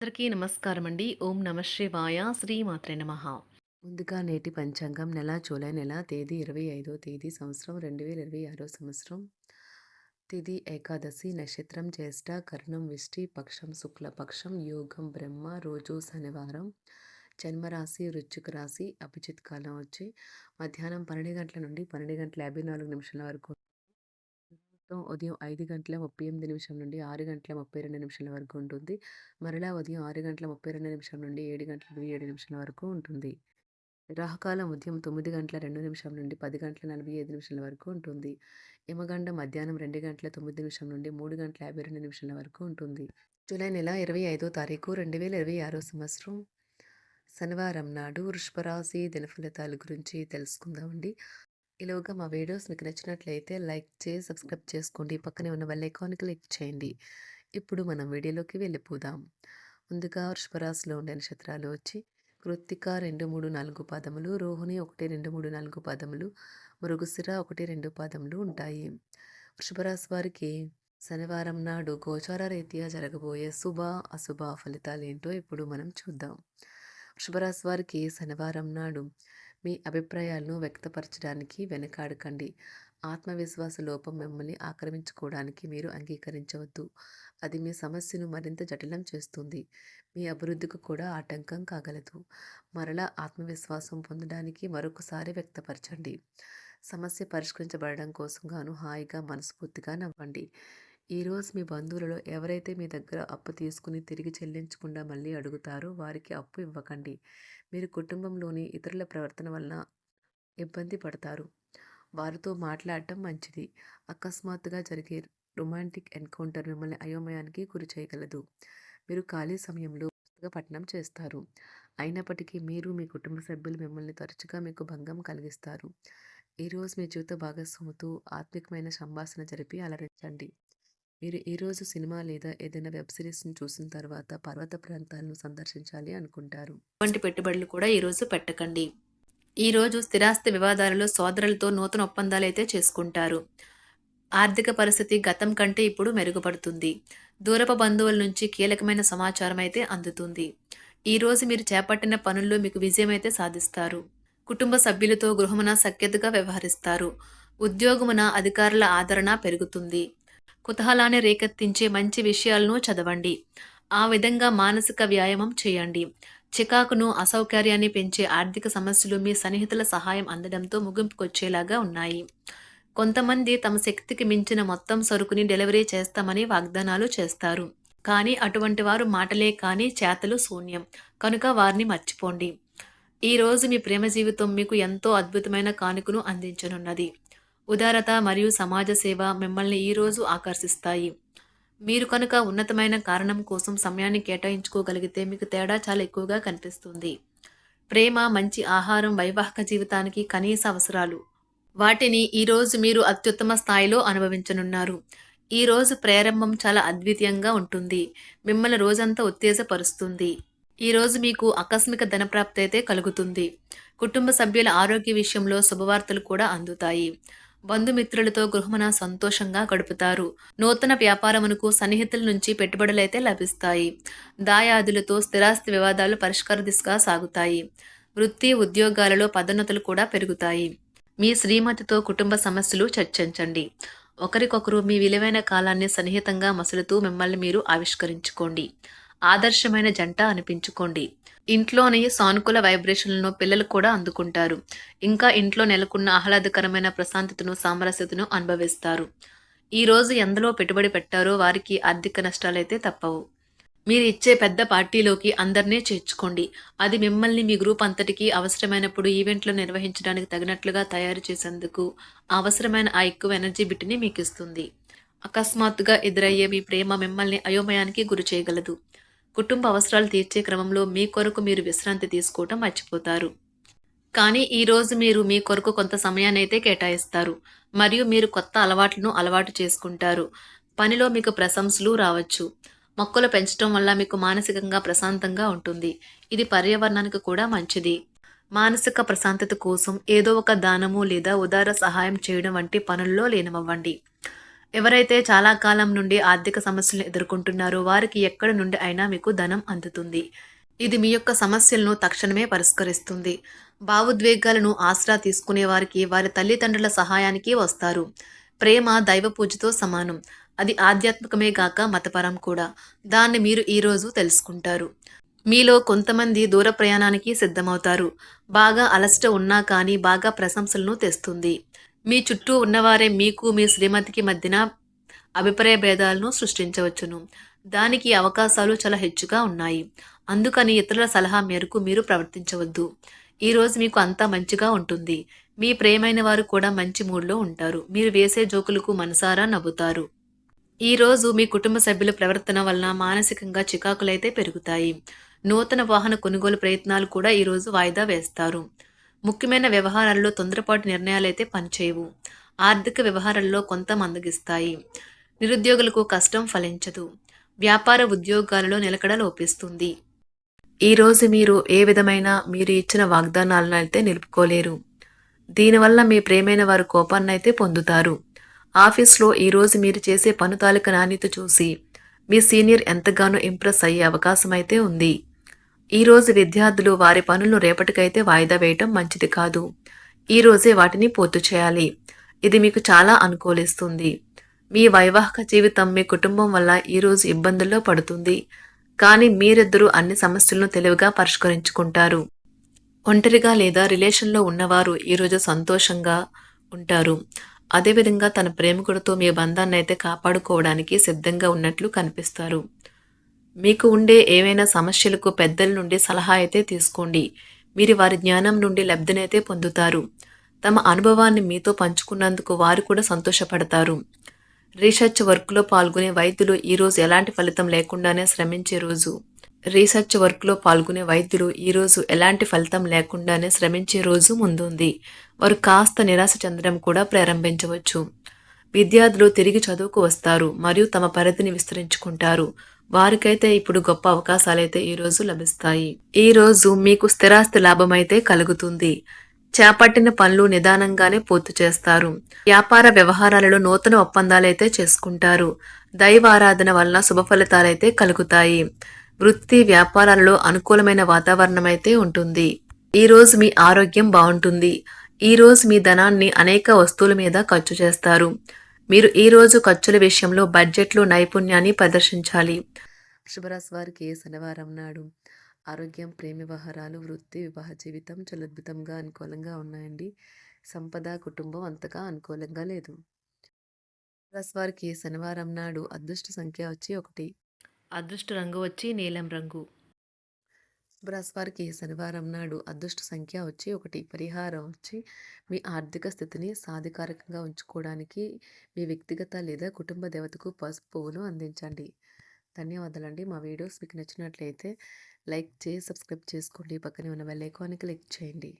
అందరికీ నమస్కారం అండి. ఓం నమ శివాయ. శ్రీమాత్రే నమః. ముందుగా నేటి పంచాంగం జూలై నెల తేదీ 25వ తేదీ సంవత్సరం 2026 సంవత్సరం. తిథి ఏకాదశి, నక్షత్రం జ్యేష్ఠ, కర్ణం విష్టి, పక్షం శుక్లపక్షం, యోగం బ్రహ్మ, రోజు శనివారం, జన్మరాశి వృశ్చిక రాశి, అభిజిత్ కాలం వచ్చి మధ్యాహ్నం 12 గంటల నుండి 12:54 వరకు. ఉదయం 5:38 నుండి 6:32 వరకు ఉంటుంది. మరలా ఉదయం 6:32 నుండి 7:27 వరకు ఉంటుంది. రాహుకాలం ఉదయం 9:02 నుండి 10:45 వరకు ఉంటుంది. యమగండం మధ్యాహ్నం 2:09 నుండి 3:52 వరకు ఉంటుంది. జూలై నెల 25వ తారీఖు 2026 సంవత్సరం శనివారం నాడు వృషభరాశి దినఫలితాల గురించి తెలుసుకుందామండి. ఈలోగా మా వీడియోస్ మీకు నచ్చినట్లయితే లైక్ చేసి సబ్స్క్రైబ్ చేసుకోండి. పక్కనే ఉన్న బెల్ ఐకాన్ క్లిక్ చేయండి. ఇప్పుడు మనం వీడియోలోకి వెళ్ళిపోదాం. ముందుగా వృషభరాశిలో ఉండే నక్షత్రాలు వచ్చి కృత్తిక 2, 3, 4 పాదములు, రోహిణి 1, 2, 3, 4 పాదములు, మృగశిర 1, 2 పాదములు ఉంటాయి. వృషభరాశి వారికి శనివారం నాడు గోచార రీత్యా జరగబోయే శుభ అశుభ ఫలితాలు ఏంటో ఇప్పుడు మనం చూద్దాం. వృషభరాశి వారికి శనివారం నాడు మీ అభిప్రాయాలను వ్యక్తపరచడానికి వెనకాడకండి. ఆత్మవిశ్వాస లోపం మిమ్మల్ని ఆక్రమించుకోవడానికి మీరు అంగీకరించవద్దు. అది మీ సమస్యను మరింత జటిలం చేస్తుంది. మీ అభివృద్ధికి కూడా ఆటంకం కాగలదు. మరలా ఆత్మవిశ్వాసం పొందడానికి మరొకసారి వ్యక్తపరచండి. సమస్య పరిష్కరించబడడం కోసం గాను హాయిగా మనస్ఫూర్తిగా నవ్వండి. ఈరోజు మీ బంధువులలో ఎవరైతే మీ దగ్గర అప్పు తీసుకుని తిరిగి చెల్లించకుండా మళ్ళీ అడుగుతారో వారికి అప్పు ఇవ్వకండి. మీరు కుటుంబంలోని ఇతరుల ప్రవర్తన వలన ఇబ్బంది పడతారు. వారితో మాట్లాడటం మంచిది. అకస్మాత్తుగా జరిగే రొమాంటిక్ ఎన్కౌంటర్ మిమ్మల్ని అయోమయానికి గురి చేయగలదు. మీరు ఖాళీ సమయంలో పుస్తక పఠనం చేస్తారు. అయినప్పటికీ మీరు మీ కుటుంబ సభ్యులు మిమ్మల్ని తరచుగా మీకు భంగం కలిగిస్తారు. ఈరోజు మీ జీవిత భాగస్వామితో ఆత్మికమైన సంభాషణ జరిపి అలరించండి. మీరు ఈరోజు సినిమా లేదా ఏదైనా వెబ్ సిరీస్ని చూసిన తర్వాత పర్వత ప్రాంతాలను సందర్శించాలి అనుకుంటారు. ఎటువంటి పెట్టుబడులు కూడా ఈరోజు పెట్టకండి. ఈరోజు స్థిరాస్తి వివాదాలలో సోదరులతో నూతన ఒప్పందాలు అయితే చేసుకుంటారు. ఆర్థిక పరిస్థితి గతం కంటే ఇప్పుడు మెరుగుపడుతుంది. దూరపు బంధువుల నుంచి కీలకమైన సమాచారం అయితే అందుతుంది. ఈరోజు మీరు చేపట్టిన పనుల్లో మీకు విజయం అయితే సాధిస్తారు. కుటుంబ సభ్యులతో గృహమున సఖ్యతగా వ్యవహరిస్తారు. ఉద్యోగమున అధికారుల ఆదరణ పెరుగుతుంది. కుతూహలాన్ని రేకెత్తించే మంచి విషయాలను చదవండి. ఆ విధంగా మానసిక వ్యాయామం చేయండి. చికాకును అసౌకర్యాన్ని పెంచే ఆర్థిక సమస్యలు మీ సన్నిహితుల సహాయం అందడంతో ముగింపుకొచ్చేలాగా ఉన్నాయి. కొంతమంది తమ శక్తికి మించిన మొత్తం సరుకుని డెలివరీ చేస్తామని వాగ్దానాలు చేస్తారు. కానీ అటువంటి వారు మాటలే కానీ చేతలు శూన్యం. కనుక వారిని మర్చిపోండి. ఈ రోజు మీ ప్రేమ జీవితం మీకు ఎంతో అద్భుతమైన కానుకను అందించనున్నది. ఉదారత మరియు సమాజ సేవ మిమ్మల్ని ఈరోజు ఆకర్షిస్తాయి. మీరు కనుక ఉన్నతమైన కారణం కోసం సమయాన్ని కేటాయించుకోగలిగితే మీకు తేడా చాలా ఎక్కువగా కనిపిస్తుంది. ప్రేమ, మంచి ఆహారం వైవాహిక జీవితానికి కనీస అవసరాలు. వాటిని ఈరోజు మీరు అత్యుత్తమ స్థాయిలో అనుభవించనున్నారు. ఈ రోజు ప్రారంభం చాలా అద్వితీయంగా ఉంటుంది. మిమ్మల్ని రోజంతా ఉత్తేజపరుస్తుంది. ఈ రోజు మీకు ఆకస్మిక ధనప్రాప్తి అయితే కలుగుతుంది. కుటుంబ సభ్యుల ఆరోగ్య విషయంలో శుభవార్తలు కూడా అందుతాయి. బంధుమిత్రులతో గృహమున సంతోషంగా గడుపుతారు. నూతన వ్యాపారమునకు సన్నిహితుల నుంచి పెట్టుబడులైతే లభిస్తాయి. దాయాదులతో స్థిరాస్తి వివాదాలు పరిష్కార దిశగా సాగుతాయి. వృత్తి ఉద్యోగాలలో పదోన్నతులు కూడా పెరుగుతాయి. మీ శ్రీమతితో కుటుంబ సమస్యలు చర్చించండి. ఒకరికొకరు మీ విలువైన కాలాన్ని సన్నిహితంగా మసులుతూ మిమ్మల్ని మీరు ఆవిష్కరించుకోండి. ఆదర్శమైన జంట అనిపించుకోండి. ఇంట్లోని సానుకూల వైబ్రేషన్లను పిల్లలు కూడా అందుకుంటారు. ఇంకా ఇంట్లో నెలకొన్న ఆహ్లాదకరమైన ప్రశాంతతను, సామరస్యతను అనుభవిస్తారు. ఈ రోజు ఎందులో పెట్టుబడి పెట్టారో వారికి ఆర్థిక నష్టాలైతే తప్పవు. మీరు ఇచ్చే పెద్ద పార్టీలోకి అందరినీ చేర్చుకోండి. అది మిమ్మల్ని మీ గ్రూప్ అంతటికి అవసరమైనప్పుడు ఈవెంట్లు నిర్వహించడానికి తగినట్లుగా తయారు చేసేందుకు అవసరమైన ఆ ఎక్కువ ఎనర్జీ బిట్ని మీకు ఇస్తుంది. అకస్మాత్తుగా ఎదురయ్యే మీ ప్రేమ మిమ్మల్ని అయోమయానికి గురి చేయగలదు. కుటుంబ అవసరాలు తీర్చే క్రమంలో మీ కొరకు మీరు విశ్రాంతి తీసుకోవటం మర్చిపోతారు. కానీ ఈ రోజు మీరు మీ కొరకు కొంత సమయాన్ని అయితే కేటాయిస్తారు. మరియు మీరు కొత్త అలవాట్లను అలవాటు చేసుకుంటారు. పనిలో మీకు ప్రశంసలు రావచ్చు. మొక్కలు పెంచడం వల్ల మీకు మానసికంగా ప్రశాంతంగా ఉంటుంది. ఇది పర్యావరణానికి కూడా మంచిది. మానసిక ప్రశాంతత కోసం ఏదో ఒక దానము లేదా ఉదార సహాయం చేయడం వంటి పనుల్లో లీనమవ్వండి. ఎవరైతే చాలా కాలం నుండి ఆర్థిక సమస్యలను ఎదుర్కొంటున్నారో వారికి ఎక్కడి నుండి అయినా మీకు ధనం అందుతుంది. ఇది మీ యొక్క సమస్యలను తక్షణమే పరిష్కరిస్తుంది. భావోద్వేగాలను ఆసరా తీసుకునే వారికి వారి తల్లిదండ్రుల సహాయానికి వస్తారు. ప్రేమ దైవ పూజతో సమానం. అది ఆధ్యాత్మికమే గాక మతపరం కూడా. దాన్ని మీరు ఈరోజు తెలుసుకుంటారు. మీలో కొంతమంది దూర ప్రయాణానికి సిద్ధమవుతారు. బాగా అలసట ఉన్నా కానీ బాగా ప్రశంసలను తెస్తుంది. మీ చుట్టూ ఉన్నవారే మీకు మీ శ్రీమతికి మధ్యన అభిప్రాయ భేదాలను సృష్టించవచ్చును. దానికి అవకాశాలు చాలా హెచ్చుగా ఉన్నాయి. అందుకని ఇతరుల సలహా మేరకు మీరు ప్రవర్తించవద్దు. ఈరోజు మీకు అంతా మంచిగా ఉంటుంది. మీ ప్రియమైన వారు కూడా మంచి మూడ్లో ఉంటారు. మీరు వేసే జోకులకు మనసారా నవ్వుతారు. ఈరోజు మీ కుటుంబ సభ్యుల ప్రవర్తన వలన మానసికంగా చికాకులైతే పెరుగుతాయి. నూతన వాహన కొనుగోలు ప్రయత్నాలు కూడా ఈరోజు వాయిదా వేస్తారు. ముఖ్యమైన వ్యవహారాల్లో తొందరపాటు నిర్ణయాలైతే పనిచేయవు. ఆర్థిక వ్యవహారాల్లో కొంత మందగిస్తాయి. నిరుద్యోగులకు కష్టం ఫలించదు. వ్యాపార ఉద్యోగాలలో నిలకడ లోపిస్తుంది. ఈరోజు మీరు ఏ విధమైన మీరు ఇచ్చిన వాగ్దానాలను అయితే నిలుపుకోలేరు. దీనివల్ల మీ ప్రేమైన వారు కోపాన్నైతే పొందుతారు. ఆఫీస్లో ఈరోజు మీరు చేసే పను తాలూకా నాణ్యత చూసి మీ సీనియర్ ఎంతగానో ఇంప్రెస్ అయ్యే అవకాశం అయితే ఉంది. ఈరోజు విద్యార్థులు వారి పనులను రేపటికైతే వాయిదా వేయటం మంచిది కాదు. ఈరోజే వాటిని పూర్తి చేయాలి. ఇది మీకు చాలా అనుకూలిస్తుంది. మీ వైవాహిక జీవితం మీ కుటుంబం వల్ల ఈరోజు ఇబ్బందుల్లో పడుతుంది. కానీ మీరిద్దరూ అన్ని సమస్యలను తెలివిగా పరిష్కరించుకుంటారు. ఒంటరిగా లేదా రిలేషన్లో ఉన్నవారు ఈరోజు సంతోషంగా ఉంటారు. అదేవిధంగా తన ప్రేమికుడితో మీ బంధాన్ని అయితే కాపాడుకోవడానికి సిద్ధంగా ఉన్నట్లు కనిపిస్తారు. మీకు ఉండే ఏవైనా సమస్యలకు పెద్దల నుండి సలహా అయితే తీసుకోండి. మీరు వారి జ్ఞానం నుండి లబ్ధినైతే పొందుతారు. తమ అనుభవాన్ని మీతో పంచుకున్నందుకు వారు కూడా సంతోషపడతారు. రీసెర్చ్ వర్క్లో పాల్గొనే వైద్యులు ఈరోజు ఎలాంటి ఫలితం లేకుండానే శ్రమించే రోజు. ఈరోజు ఎలాంటి ఫలితం లేకుండానే శ్రమించే రోజు ముందుంది. వారు కాస్త నిరాశ చెందడం కూడా ప్రారంభించవచ్చు. విద్యార్థులు తిరిగి చదువుకు వస్తారు మరియు తమ పరిధిని విస్తరించుకుంటారు. వారికైతే ఇప్పుడు గొప్ప అవకాశాలైతే ఈరోజు లభిస్తాయి. ఈరోజు మీకు స్థిరాస్తి లాభం అయితే కలుగుతుంది. చేపట్టిన పనులు నిదానంగానే పూర్తి చేస్తారు. వ్యాపార వ్యవహారాలలో నూతన ఒప్పందాలైతే చేసుకుంటారు. దైవ ఆరాధన వలన శుభ ఫలితాలైతే కలుగుతాయి. వృత్తి వ్యాపారాలలో అనుకూలమైన వాతావరణం అయితే ఉంటుంది. ఈరోజు మీ ఆరోగ్యం బాగుంటుంది. ఈరోజు మీ ధనాన్ని అనేక వస్తువుల మీద ఖర్చు చేస్తారు. మీరు ఈరోజు ఖర్చుల విషయంలో బడ్జెట్లో నైపుణ్యాన్ని ప్రదర్శించాలి. శుభరాశి వారికి శనివారం నాడు ఆరోగ్యం, ప్రేమ వ్యవహారాలు, వృత్తి, వివాహ జీవితం చాలా అద్భుతంగా అనుకూలంగా ఉన్నాయండి. సంపద, కుటుంబం అంతగా అనుకూలంగా లేదు. రాశి వారికి శనివారం నాడు అదృష్ట సంఖ్య వచ్చి 1. అదృష్ట రంగు వచ్చి నీలం రంగు. రాశి వారికి శనివారం నాడు అదృష్ట సంఖ్య వచ్చి 1. పరిహారం వచ్చి మీ ఆర్థిక స్థితిని సాధికారికంగా ఉంచుకోవడానికి మీ వ్యక్తిగత లేదా కుటుంబ దేవతకు పసుపు పువ్వును అందించండి. ధన్యవాదాలండి. మా వీడియోస్ మీకు నచ్చినట్లయితే లైక్ చేసి సబ్స్క్రైబ్ చేసుకోండి. పక్కనే ఉన్న బెల్ ఐకాన్ని క్లిక్ చేయండి.